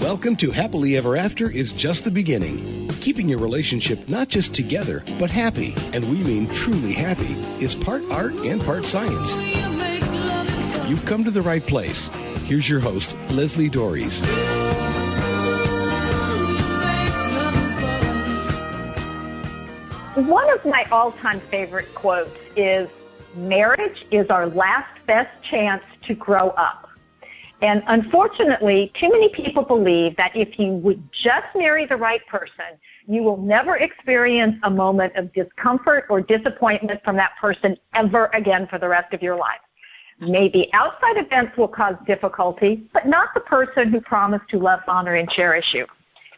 Welcome to Happily Ever After is just the beginning. Keeping your relationship not just together, but happy, and we mean truly happy, is part art and part science. You've come to the right place. Here's your host, Leslie Dories. One of my all-time favorite quotes is, "Marriage is our last best chance to grow up." And unfortunately, too many people believe that if you would just marry the right person, you will never experience a moment of discomfort or disappointment from that person ever again for the rest of your life. Maybe outside events will cause difficulty, but not the person who promised to love, honor, and cherish you.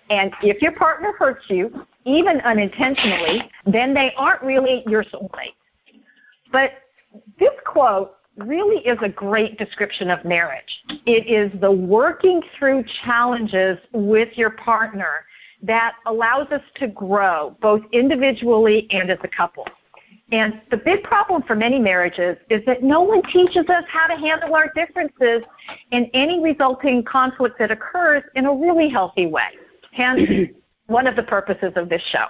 And if your partner hurts you, even unintentionally, then they aren't really your soulmate. But this quote really is a great description of marriage. It is the working through challenges with your partner that allows us to grow both individually and as a couple. And the big problem for many marriages is that no one teaches us how to handle our differences and any resulting conflict that occurs in a really healthy way. Hence, one of the purposes of this show.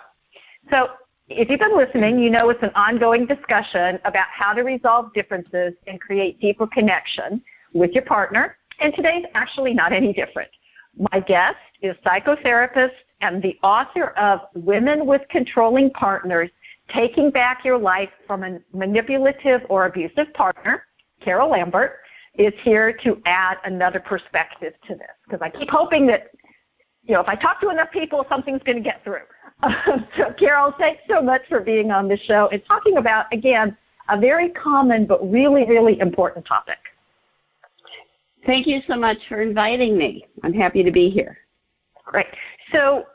So if you've been listening, you know it's an ongoing discussion about how to resolve differences and create deeper connection with your partner, and today's actually not any different. My guest is psychotherapist and the author of Women with Controlling Partners, Taking Back Your Life from a Manipulative or Abusive Partner. Carol Lambert is here to add another perspective to this, because I keep hoping that, if I talk to enough people, something's going to get through. So, Carol, thanks so much for being on the show and talking about, again, a very common but really, really important topic. Thank you so much for inviting me. I'm happy to be here. Great. So,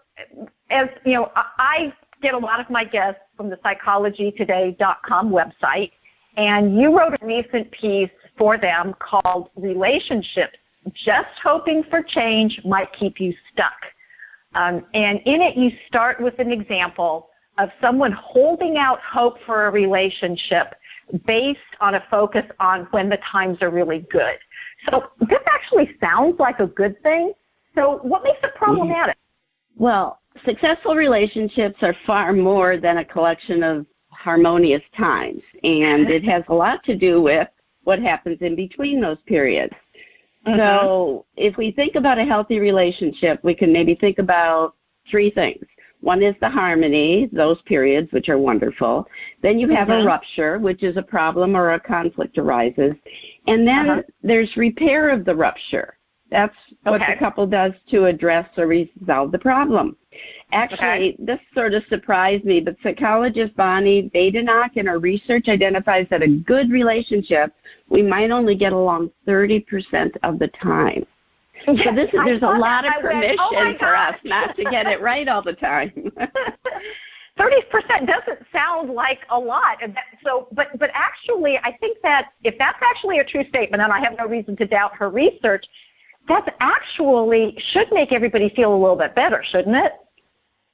as you know, I get a lot of my guests from the psychologytoday.com website, and you wrote a recent piece for them called "Relationships Just Hoping for Change Might Keep You Stuck." And in it, you start with an example of someone holding out hope for a relationship based on a focus on when the times are really good. So this actually sounds like a good thing. So what makes it problematic? Well, successful relationships are far more than a collection of harmonious times, and it has a lot to do with what happens in between those periods. So if we think about a healthy relationship, we can maybe think about three things. One is the harmony, those periods, which are wonderful. Then you have a rupture, which is a problem or a conflict arises. And then there's repair of the rupture. That's what the couple does to address or resolve the problem. Actually, this sort of surprised me, but psychologist Bonnie Badenoch in her research identifies that a good relationship, we might only get along 30% of the time. So there's a lot of permission for us not to get it right all the time. 30% doesn't sound like a lot. So, but actually, I think that if that's actually a true statement, and I have no reason to doubt her research, that's actually should make everybody feel a little bit better, shouldn't it?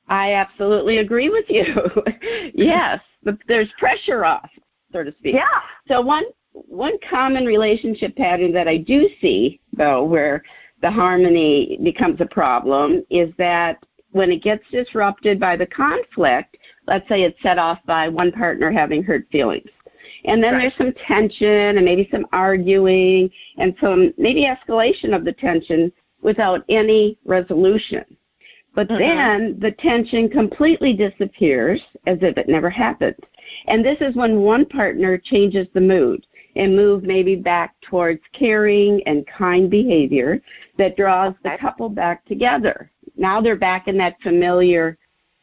I absolutely agree with you. Yes, but there's pressure off, so to speak. Yeah. So one common relationship pattern that I do see, though, where the harmony becomes a problem is that when it gets disrupted by the conflict, let's say it's set off by one partner having hurt feelings. And then there's some tension and maybe some arguing and some maybe escalation of the tension without any resolution. But then the tension completely disappears as if it never happened. And this is when one partner changes the mood and move maybe back towards caring and kind behavior that draws the couple back together. Now they're back in that familiar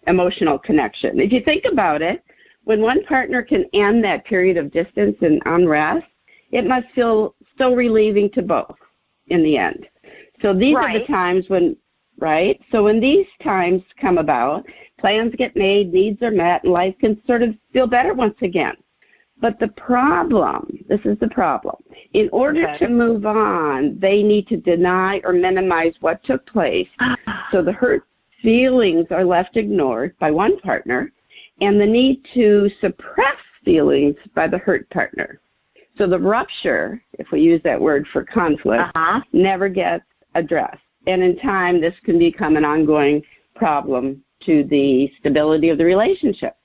emotional connection. If you think about it, when one partner can end that period of distance and unrest, it must feel so relieving to both in the end. So these are the times when, so when these times come about, plans get made, needs are met, and life can sort of feel better once again. But the problem, this is the problem, in order to move on, they need to deny or minimize what took place. So the hurt feelings are left ignored by one partner, and the need to suppress feelings by the hurt partner. So the rupture, if we use that word for conflict, never gets addressed. And in time, this can become an ongoing problem to the stability of the relationship.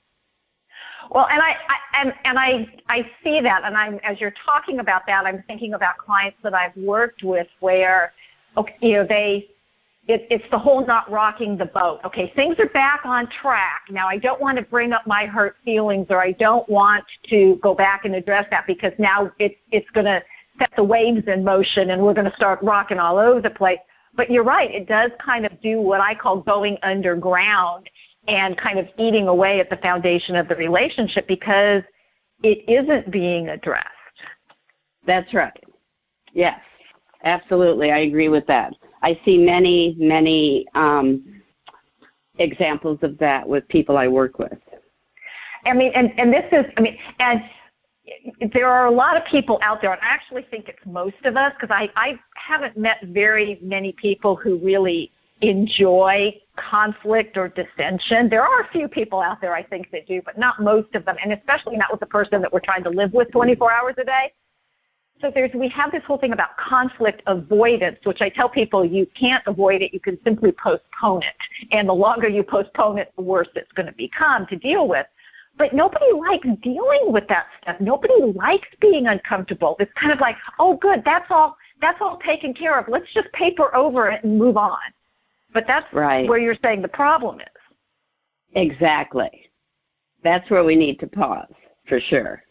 Well, and I see that, and as you're talking about that, I'm thinking about clients that I've worked with where, okay, it's the whole not rocking the boat. Okay, things are back on track. Now, I don't want to bring up my hurt feelings, or I don't want to go back and address that because now it's going to set the waves in motion and we're going to start rocking all over the place. But you're right, it does kind of do what I call going underground and kind of eating away at the foundation of the relationship because it isn't being addressed. That's right. Yes, absolutely. I agree with that. I see many, many examples of that with people I work with. I mean, and this is, I mean, and there are a lot of people out there, and I actually think it's most of us, because I haven't met very many people who really enjoy conflict or dissension. There are a few people out there, I think, that do, but not most of them, and especially not with the person that we're trying to live with 24 hours a day. So we have this whole thing about conflict avoidance, which I tell people you can't avoid it, you can simply postpone it. And the longer you postpone it, the worse it's going to become to deal with. But nobody likes dealing with that stuff. Nobody likes being uncomfortable. It's kind of like, oh, good, that's all taken care of. Let's just paper over it and move on. But that's right where you're saying the problem is. Exactly. That's where we need to pause, for sure.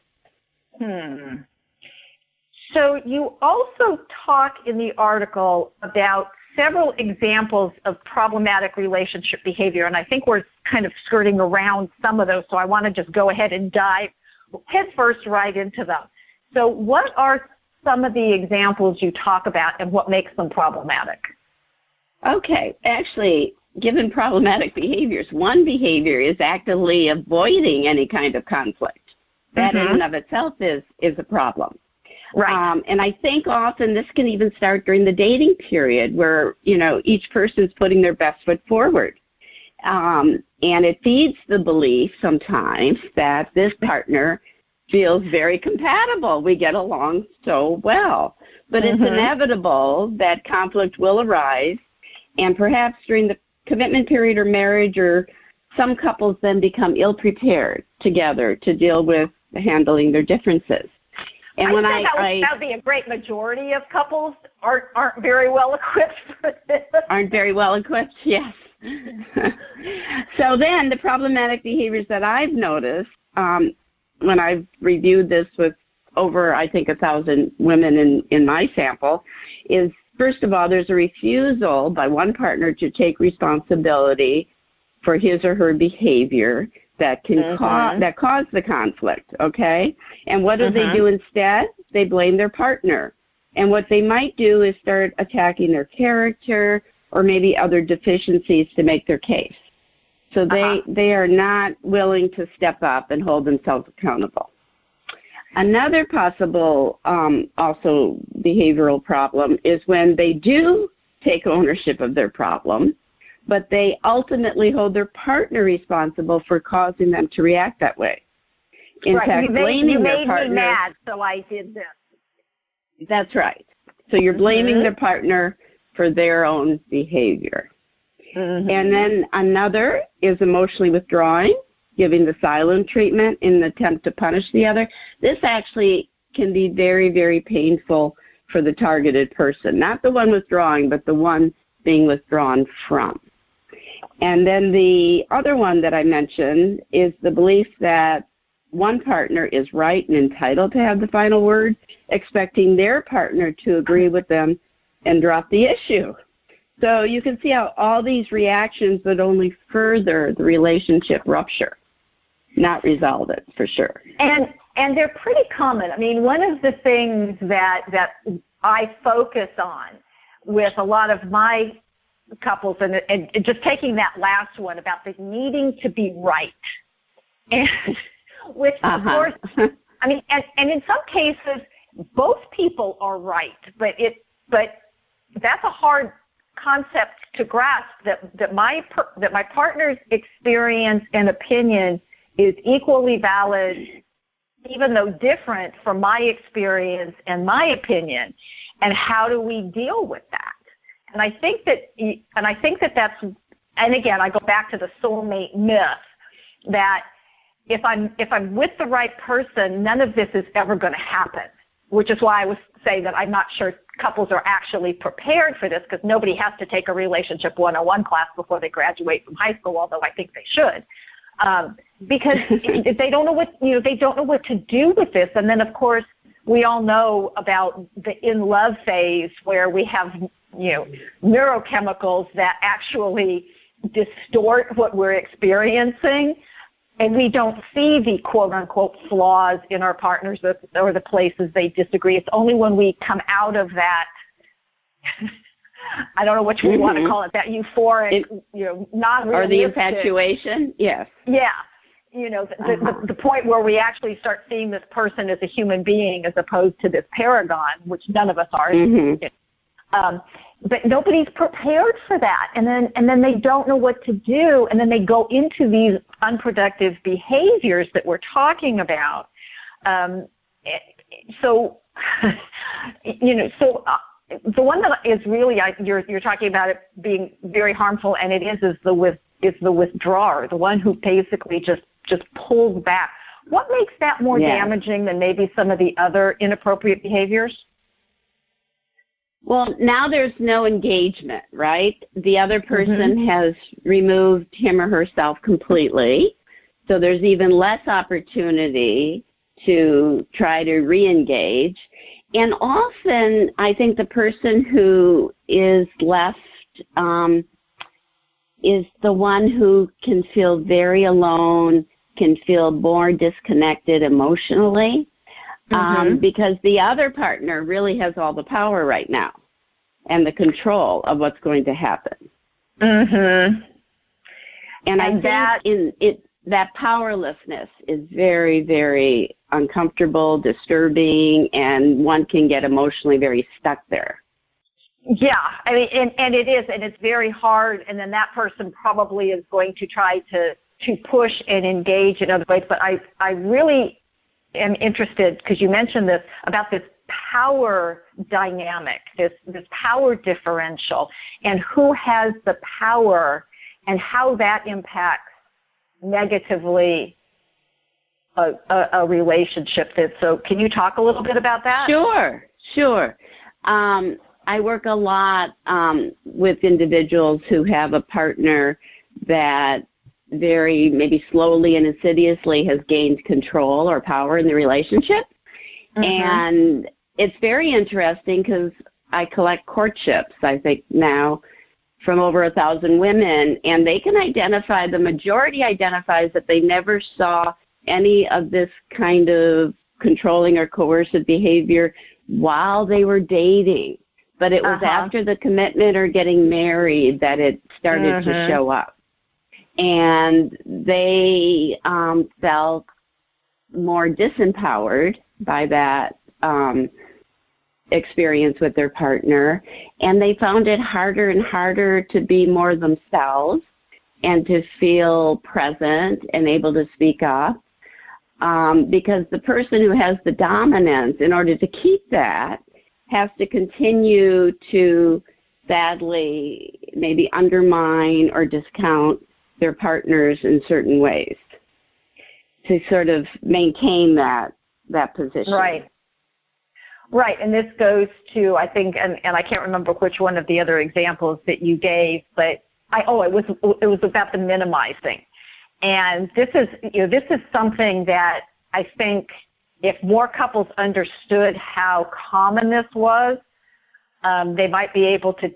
So you also talk in the article about several examples of problematic relationship behavior, and I think we're kind of skirting around some of those, so I want to just go ahead and dive headfirst right into them. So what are some of the examples you talk about and what makes them problematic? Okay. Actually, given problematic behaviors, one behavior is actively avoiding any kind of conflict. That in and of itself is a problem. Right. And I think often this can even start during the dating period where, each person's putting their best foot forward. And it feeds the belief sometimes that this partner feels very compatible. We get along so well. But it's inevitable that conflict will arise, and perhaps during the commitment period or marriage, or some couples then become ill-prepared together to deal with handling their differences. And that would be a great majority of couples aren't very well equipped for this. Aren't very well equipped, yes. So then the problematic behaviors that I've noticed when I've reviewed this with over, I think, 1,000 women in my sample is, first of all, there's a refusal by one partner to take responsibility for his or her behavior that can cause the conflict, okay? And what do they do instead? They blame their partner. And what they might do is start attacking their character or maybe other deficiencies to make their case. So they are not willing to step up and hold themselves accountable. Another possible also behavioral problem is when they do take ownership of their problem, but they ultimately hold their partner responsible for causing them to react that way. In fact, blaming their partner. You made me mad, so I did this. That's right. So you're blaming their partner for their own behavior. And then another is emotionally withdrawing, giving the silent treatment in an attempt to punish the other. This actually can be very, very painful for the targeted person. Not the one withdrawing, but the one being withdrawn from. And then the other one that I mentioned is the belief that one partner is right and entitled to have the final word, expecting their partner to agree with them and drop the issue. So you can see how all these reactions would only further the relationship rupture, not resolve it, for sure. And they're pretty common. I mean, one of the things that I focus on with a lot of my couples, and just taking that last one about the needing to be right, and which of course, I mean, and in some cases both people are right, but that's a hard concept to grasp, that my partner's experience and opinion is equally valid, even though different from my experience and my opinion. And how do we deal with that? I think that that's, and again, I go back to the soulmate myth that if I'm with the right person, none of this is ever going to happen, which is why I was saying that I'm not sure couples are actually prepared for this, because nobody has to take a relationship 101 class before they graduate from high school, although I think they should. Because they don't know what to do with this. And then, of course, we all know about the in love phase where we have, neurochemicals that actually distort what we're experiencing, and we don't see the quote unquote flaws in our partners or the places they disagree. It's only when we come out of that, I don't know what we want to call it, that euphoric, non-realistic, or the infatuation. Yes. Yeah. The point where we actually start seeing this person as a human being as opposed to this paragon, which none of us are. But nobody's prepared for that, and then they don't know what to do, and then they go into these unproductive behaviors that we're talking about. So the one that is really you're talking about it being very harmful, and it is the withdrawer, the one who basically just pulls back. What makes that more damaging than maybe some of the other inappropriate behaviors? Well, now there's no engagement, right? The other person has removed him or herself completely, so there's even less opportunity to try to re-engage. And often, I think the person who is left is the one who can feel very alone, can feel more disconnected emotionally, because the other partner really has all the power right now and the control of what's going to happen. And I think that powerlessness is very, very uncomfortable, disturbing, and one can get emotionally very stuck there. Yeah, I mean, and it is, and it's very hard, and then that person probably is going to try to push and engage in other ways. But I really am interested, because you mentioned this, about this power dynamic, this power differential, and who has the power and how that impacts negatively a relationship. So can you talk a little bit about that? Sure. I work a lot with individuals who have a partner that very maybe slowly and insidiously has gained control or power in the relationship. And it's very interesting because I collect courtships, I think now, from over 1,000 women, and they can identify, the majority identifies that they never saw any of this kind of controlling or coercive behavior while they were dating. But it was after the commitment or getting married that it started to show up. And they felt more disempowered by that experience with their partner, and they found it harder and harder to be more themselves and to feel present and able to speak up, because the person who has the dominance, in order to keep that, has to continue to sadly maybe undermine or discount their partners in certain ways to sort of maintain that position. Right, and this goes to, I think, and I can't remember which one of the other examples that you gave, but it was about the minimizing. And this is something that I think if more couples understood how common this was, they might be able to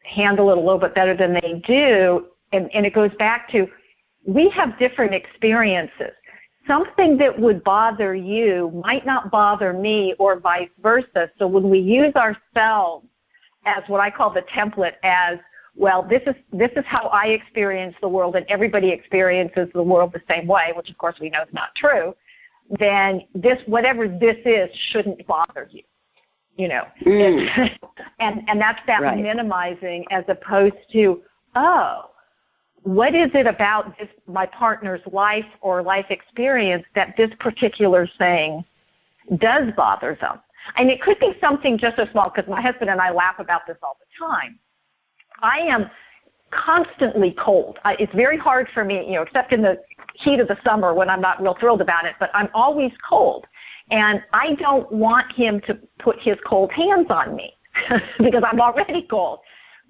handle it a little bit better than they do. And it goes back to, we have different experiences. Something that would bother you might not bother me, or vice versa. So when we use ourselves as what I call the template, as, well, this is how I experience the world, and everybody experiences the world the same way, which of course we know is not true, then whatever this is shouldn't bother you. And that's that minimizing, as opposed to, what is it about my partner's life or life experience that this particular thing does bother them? And it could be something just as small, because my husband and I laugh about this all the time. I am constantly cold. It's very hard for me, except in the heat of the summer when I'm not real thrilled about it, but I'm always cold. And I don't want him to put his cold hands on me because I'm already cold.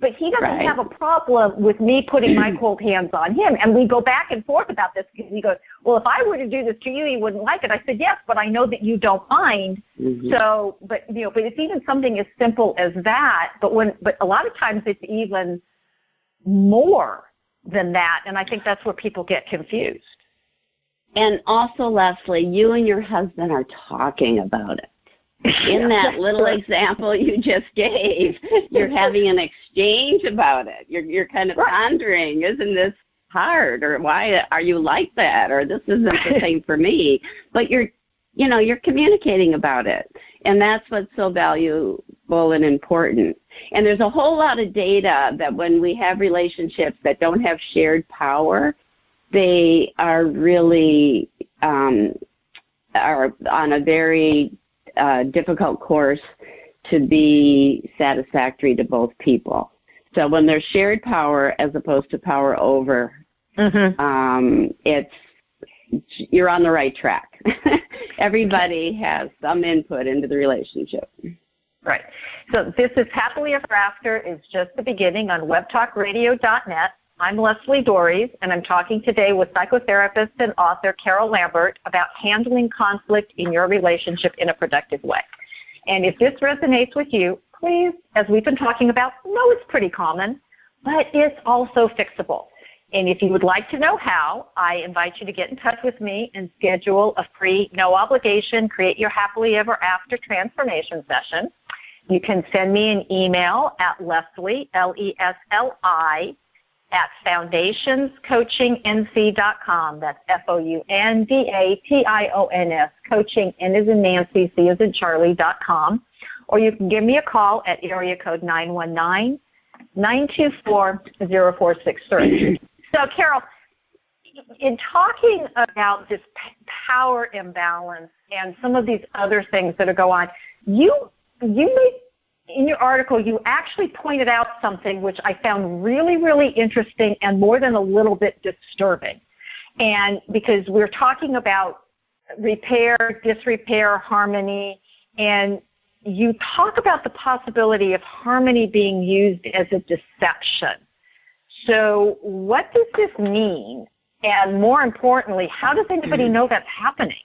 But he doesn't have a problem with me putting my cold hands on him. And we go back and forth about this because he goes, well, if I were to do this to you, you wouldn't like it. I said, yes, but I know that you don't mind. Mm-hmm. So, but it's even something as simple as that. But a lot of times it's even more than that. And I think that's where people get confused. And also, Leslie, you and your husband are talking about it. In that little example you just gave, you're having an exchange about it. You're kind of pondering, isn't this hard? Or why are you like that? Or this isn't the thing for me. But you're communicating about it. And that's what's so valuable and important. And there's a whole lot of data that when we have relationships that don't have shared power, they are really are on a very difficult course to be satisfactory to both people. So when there's shared power as opposed to power over, you're on the right track. Everybody has some input into the relationship. Right. So this is Happily Ever After is just the beginning on webtalkradio.net. I'm Leslie Dories, and I'm talking today with psychotherapist and author Carol Lambert about handling conflict in your relationship in a productive way. And if this resonates with you, please, as we've been talking about, know it's pretty common, but it's also fixable. And if you would like to know how, I invite you to get in touch with me and schedule a free, no-obligation, Create Your Happily Ever After transformation session. You can send me an email at Leslie, Lesli, at foundationscoachingnc.com. That's FOUNDATIONS, coaching, N as in Nancy, C as in Charlie.com. Or you can give me a call at area code 919-924-0463. So, Carol, in talking about this power imbalance and some of these other things that are going on, you made, in your article, you actually pointed out something which I found really, really interesting and more than a little bit disturbing. And because we're talking about repair, disrepair, harmony, and you talk about the possibility of harmony being used as a deception. So what does this mean? And more importantly, how does anybody know that's happening?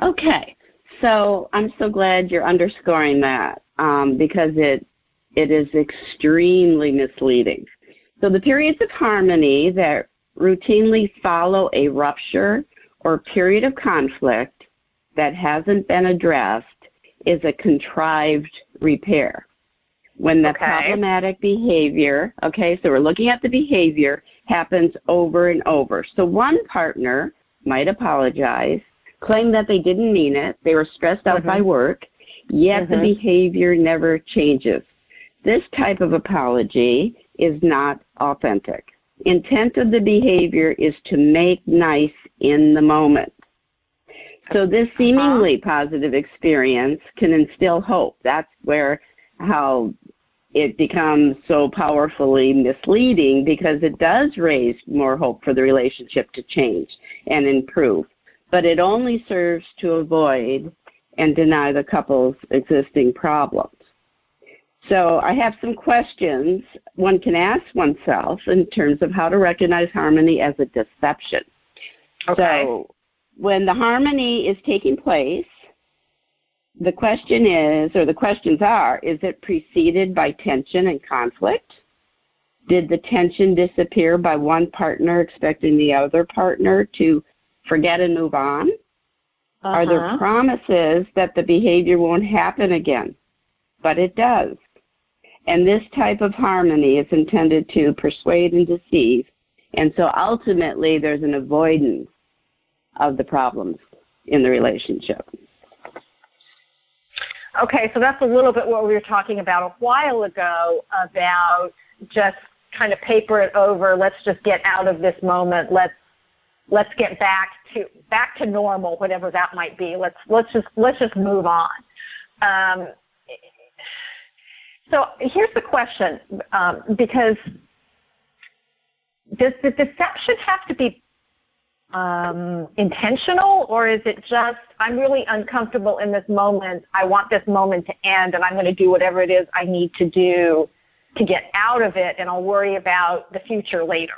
Okay. So I'm so glad you're underscoring that because it is extremely misleading. So the periods of harmony that routinely follow a rupture or period of conflict that hasn't been addressed is a contrived repair. When the problematic behavior, so we're looking at the behavior, happens over and over. So one partner might apologize, claim that they didn't mean it, they were stressed out by work, yet the behavior never changes. This type of apology is not authentic. Intent of the behavior is to make nice in the moment. So this seemingly positive experience can instill hope. That's how it becomes so powerfully misleading, because it does raise more hope for the relationship to change and improve. But it only serves to avoid and deny the couple's existing problems. So I have some questions one can ask oneself in terms of how to recognize harmony as a deception. So when the harmony is taking place, the question is, or the questions are, is it preceded by tension and conflict? Did the tension disappear by one partner expecting the other partner to forget and move on? Are there promises that the behavior won't happen again? But it does. And this type of harmony is intended to persuade and deceive. And so ultimately there's an avoidance of the problems in the relationship. Okay, so that's a little bit what we were talking about a while ago, about just kind of paper it over. Let's just get out of this moment. Let's get back to normal, whatever that might be. Let's just move on. So here's the question, because does the deception have to be intentional, or is it just, I'm really uncomfortable in this moment, I want this moment to end, and I'm going to do whatever it is I need to do to get out of it, and I'll worry about the future later?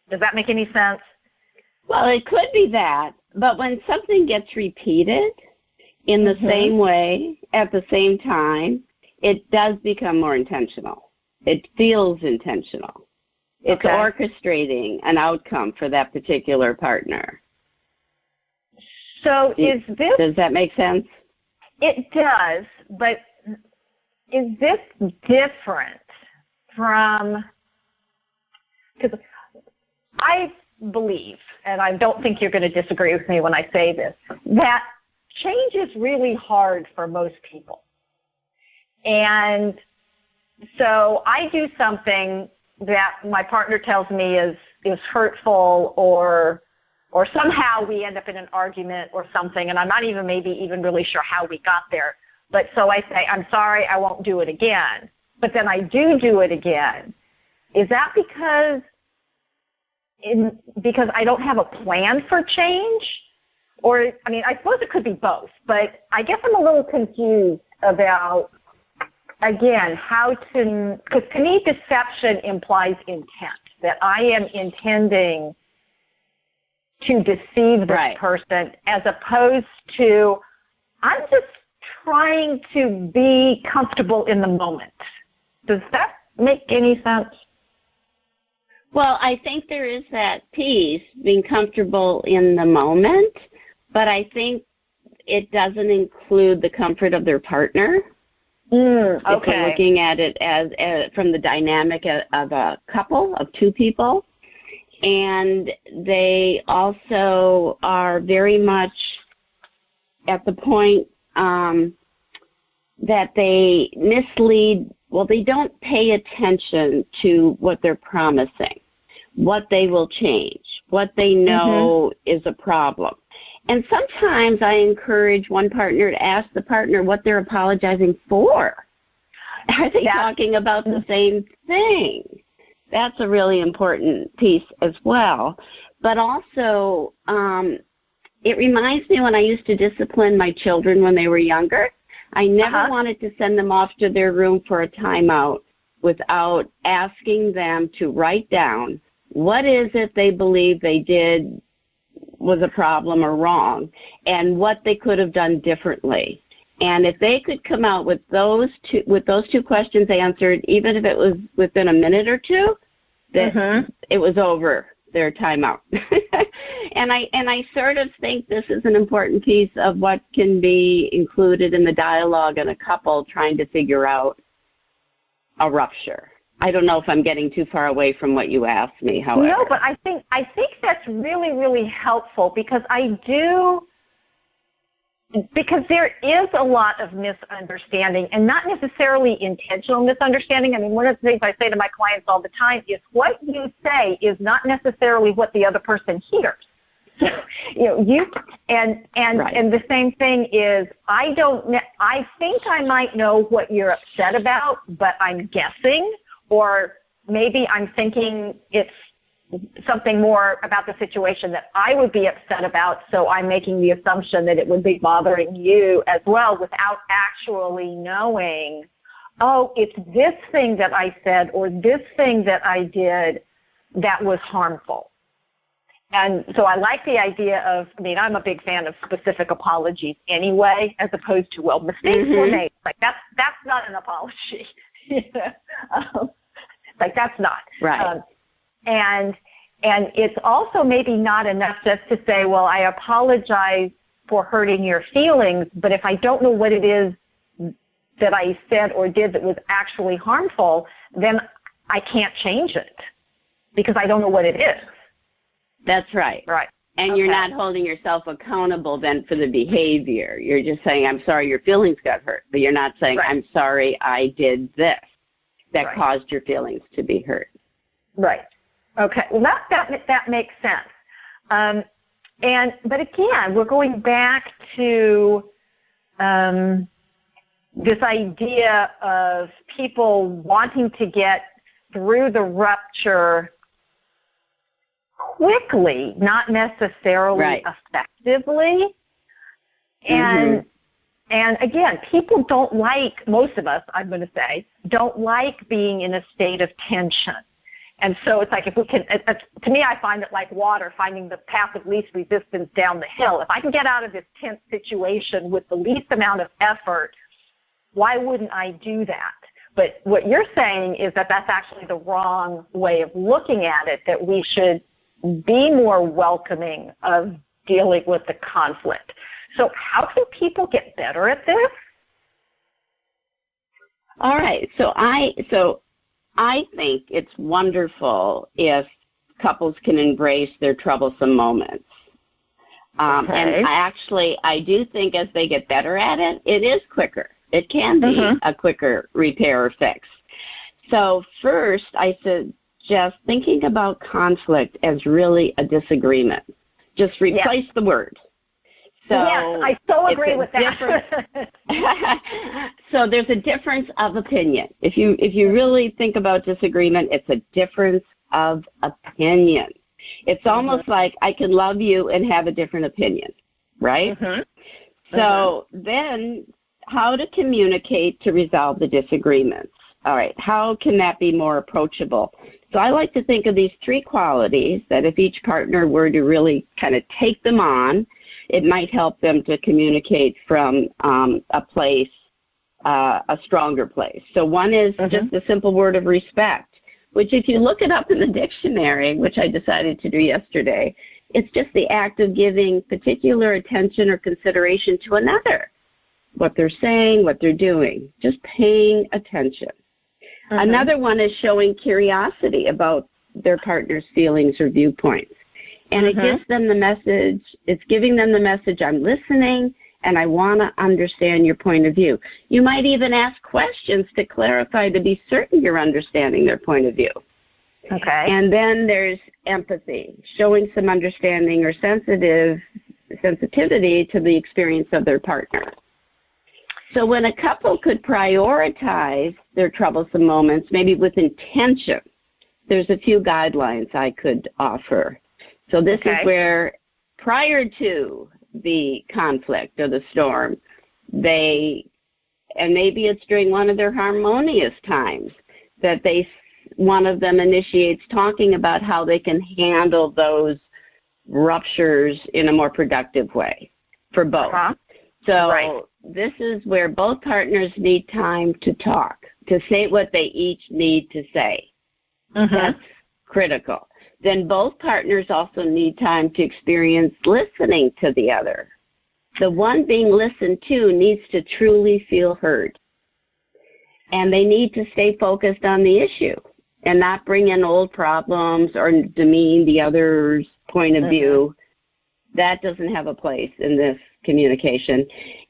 Does that make any sense? Well, it could be that, but when something gets repeated in the same way at the same time, it does become more intentional. It feels intentional. It's orchestrating an outcome for that particular partner. So does that make sense? It does, but is this different from, because I believe, and I don't think you're going to disagree with me when I say this, that change is really hard for most people. And so I do something that my partner tells me is hurtful, or somehow we end up in an argument or something, and I'm not even really sure how we got there. But so I say, I'm sorry, I won't do it again. But then I do it again. Is that because I don't have a plan for change? Or, I mean, I suppose it could be both, but I guess I'm a little confused about, again, because to me deception implies intent, that I am intending to deceive this person, as opposed to I'm just trying to be comfortable in the moment. Does that make any sense? Well, I think there is that piece, being comfortable in the moment, but I think it doesn't include the comfort of their partner. If we're looking at it as from the dynamic of a couple, of two people. And they also are very much at the point that they mislead. Well, they don't pay attention to what they're promising, what they will change, what they know is a problem. And sometimes I encourage one partner to ask the partner what they're apologizing for. Are they talking about the same thing? That's a really important piece as well. But also, it reminds me when I used to discipline my children when they were younger. I never wanted to send them off to their room for a timeout without asking them to write down what is it they believe they did was a problem or wrong, and what they could have done differently. And if they could come out with those two questions answered, even if it was within a minute or two, that it was over their timeout. and I sort of think this is an important piece of what can be included in the dialogue in a couple trying to figure out a rupture. I don't know if I'm getting too far away from what you asked me, however. No, but I think that's really, really helpful, because there is a lot of misunderstanding, and not necessarily intentional misunderstanding. I mean, one of the things I say to my clients all the time is what you say is not necessarily what the other person hears. And the same thing is, I think I might know what you're upset about, but I'm guessing, or maybe I'm thinking it's something more about the situation that I would be upset about, so I'm making the assumption that it would be bothering you as well, without actually knowing, oh, it's this thing that I said or this thing that I did that was harmful. And so I like the idea of, I mean, I'm a big fan of specific apologies anyway, as opposed to, well, mistakes were made. Like, that's not an apology. Like, that's not. Right. And it's also maybe not enough just to say, well, I apologize for hurting your feelings, but if I don't know what it is that I said or did that was actually harmful, then I can't change it because I don't know what it is. That's right. Right. And you're not holding yourself accountable then for the behavior. You're just saying, I'm sorry your feelings got hurt, but you're not saying, I'm sorry I did this that caused your feelings to be hurt. Right. Okay. Well, that makes sense. But again, we're going back to this idea of people wanting to get through the rupture quickly, not necessarily effectively. And again, people don't like, most of us, I'm going to say, don't like being in a state of tension. And so it's like if we can, to me, I find it like water, finding the path of least resistance down the hill. If I can get out of this tense situation with the least amount of effort, why wouldn't I do that? But what you're saying is that that's actually the wrong way of looking at it, that we should be more welcoming of dealing with the conflict. So how can people get better at this? All right. So I think it's wonderful if couples can embrace their troublesome moments. And I do think as they get better at it, it is quicker. It can be a quicker repair or fix. So first, I suggest thinking about conflict as really a disagreement. Just replace the word. So yes, I so agree with that. So there's a difference of opinion. If you really think about disagreement, it's a difference of opinion. It's almost like I can love you and have a different opinion, right? So then how to communicate to resolve the disagreements. All right, how can that be more approachable? So I like to think of these three qualities that if each partner were to really kind of take them on, it might help them to communicate from a place, a stronger place. So one is just the simple word of respect, which if you look it up in the dictionary, which I decided to do yesterday, it's just the act of giving particular attention or consideration to another, what they're saying, what they're doing, just paying attention. Another one is showing curiosity about their partner's feelings or viewpoints. And it gives them the message, it's giving them the message, I'm listening and I want to understand your point of view. You might even ask questions to clarify to be certain you're understanding their point of view. And then there's empathy, showing some understanding or sensitivity to the experience of their partner. So when a couple could prioritize their troublesome moments, maybe with intention, there's a few guidelines I could offer. So this is where prior to the conflict or the storm, and maybe it's during one of their harmonious times, that one of them initiates talking about how they can handle those ruptures in a more productive way for both. So this is where both partners need time to talk, to say what they each need to say. That's critical. Then both partners also need time to experience listening to the other. The one being listened to needs to truly feel heard. And they need to stay focused on the issue and not bring in old problems or demean the other's point of view. That doesn't have a place in this communication.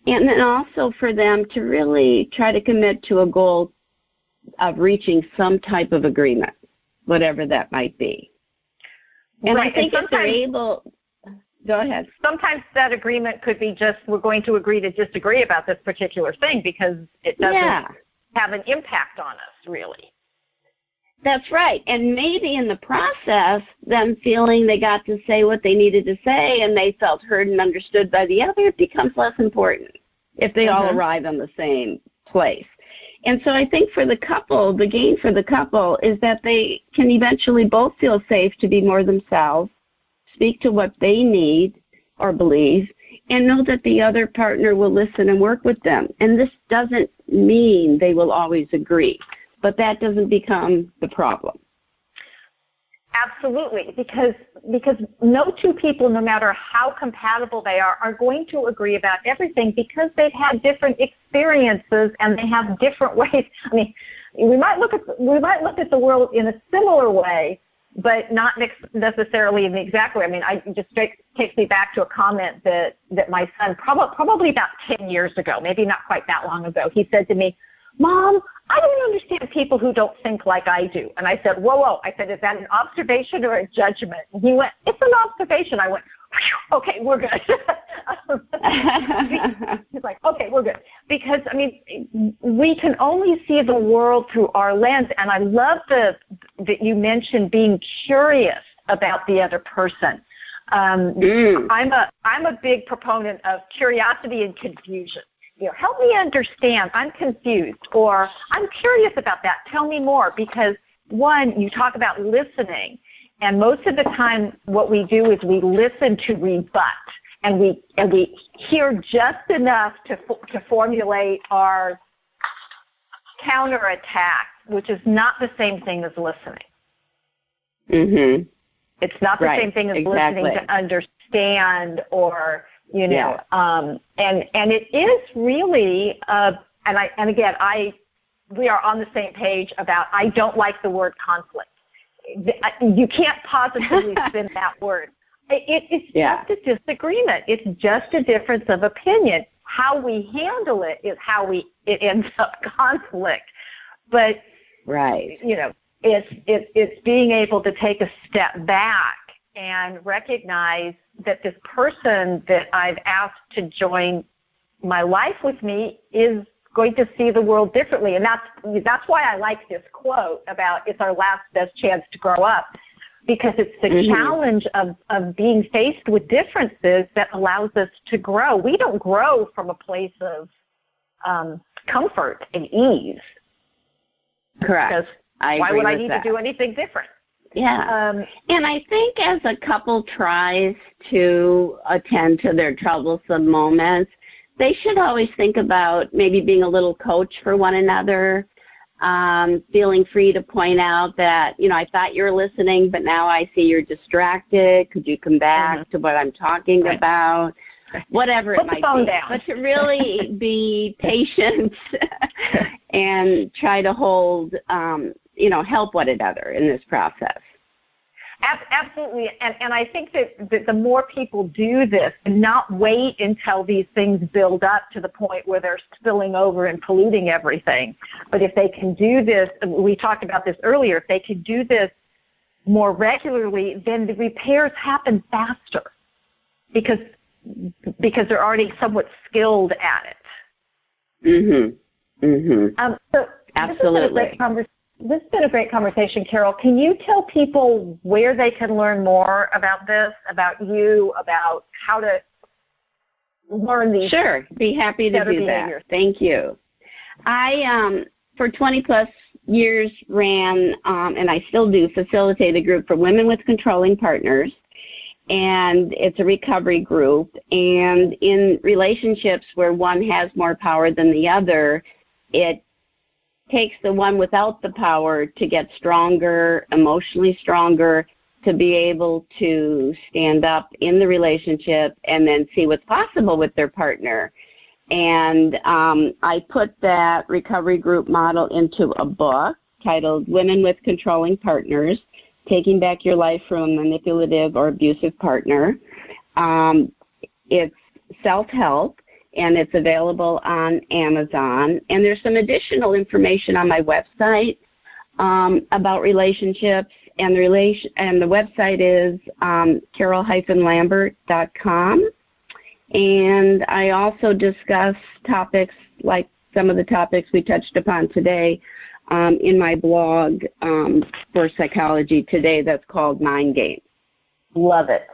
And then also for them to really try to commit to a goal of reaching some type of agreement, whatever that might be. And I think if they're able, go ahead. Sometimes that agreement could be just, we're going to agree to disagree about this particular thing because it doesn't have an impact on us, really. That's right. And maybe in the process, them feeling they got to say what they needed to say and they felt heard and understood by the other, it becomes less important if they all arrive on the same place. And so I think for the couple, the gain for the couple is that they can eventually both feel safe to be more themselves, speak to what they need or believe, and know that the other partner will listen and work with them. And this doesn't mean they will always agree, but that doesn't become the problem. Absolutely, because no two people, no matter how compatible they are going to agree about everything because they've had different experiences and they have different ways. I mean, we might look at the world in a similar way, but not necessarily in the exact way. I mean, it just takes me back to a comment that my son probably about 10 years ago, maybe not quite that long ago, he said to me, "Mom, I don't understand people who don't think like I do." And I said, whoa. I said, "Is that an observation or a judgment?" And he went, "It's an observation." I went, "Okay, we're good." He's like, okay, we're good. Because, I mean, we can only see the world through our lens. And I love that you mentioned being curious about the other person. I'm a big proponent of curiosity and confusion. Help me understand. I'm confused, or I'm curious about that. Tell me more, because one, you talk about listening, and most of the time what we do is we listen to rebut, and we hear just enough to formulate our counterattack, which is not the same thing as listening. Mm-hmm. It's not the same thing as listening to understand, or and it is really we are on the same page about, I don't like the word conflict. You can't positively spin that word. It's just a disagreement. It's just a difference of opinion. How we handle it is how it ends up conflict. But it's being able to take a step back and recognize that this person that I've asked to join my life with me is going to see the world differently. And that's why I like this quote about it's our last best chance to grow up, because it's the challenge of being faced with differences that allows us to grow. We don't grow from a place of comfort and ease. Correct. Why would I need to do anything different? Yeah. And I think as a couple tries to attend to their troublesome moments, they should always think about maybe being a little coach for one another, feeling free to point out that, I thought you were listening, but now I see you're distracted. Could you come back to what I'm talking about? Whatever it might be. Down. But to really be patient and try to hold, help one another in this process. Absolutely. And I think that the more people do this and not wait until these things build up to the point where they're spilling over and polluting everything. But if they can do this, we talked about this earlier, if they can do this more regularly, then the repairs happen faster because they're already somewhat skilled at it. So absolutely. This has been a great conversation, Carol. Can you tell people where they can learn more about this, about you, about how to learn these? Sure. Be happy to do that. Thank you. I, for 20-plus years, ran, and I still do, facilitate a group for women with controlling partners. And it's a recovery group. And in relationships where one has more power than the other, it takes the one without the power to get stronger, emotionally stronger, to be able to stand up in the relationship and then see what's possible with their partner. And I put that recovery group model into a book titled Women with Controlling Partners, Taking Back Your Life from a Manipulative or Abusive Partner. It's self-help, and it's available on Amazon. And there's some additional information on my website about relationships, and the website is carol-lambert.com. And I also discuss topics like some of the topics we touched upon today in my blog for Psychology Today that's called Mind Games. Love it.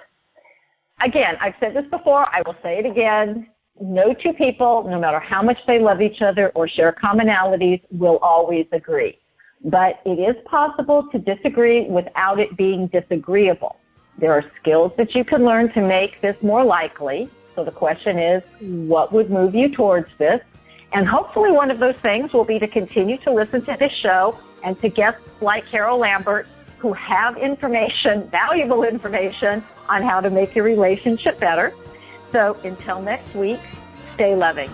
Again, I've said this before, I will say it again. No two people, no matter how much they love each other or share commonalities, will always agree. But it is possible to disagree without it being disagreeable. There are skills that you can learn to make this more likely. So the question is, what would move you towards this? And hopefully one of those things will be to continue to listen to this show and to guests like Carol Lambert who have information, valuable information, on how to make your relationship better. So until next week, stay loving.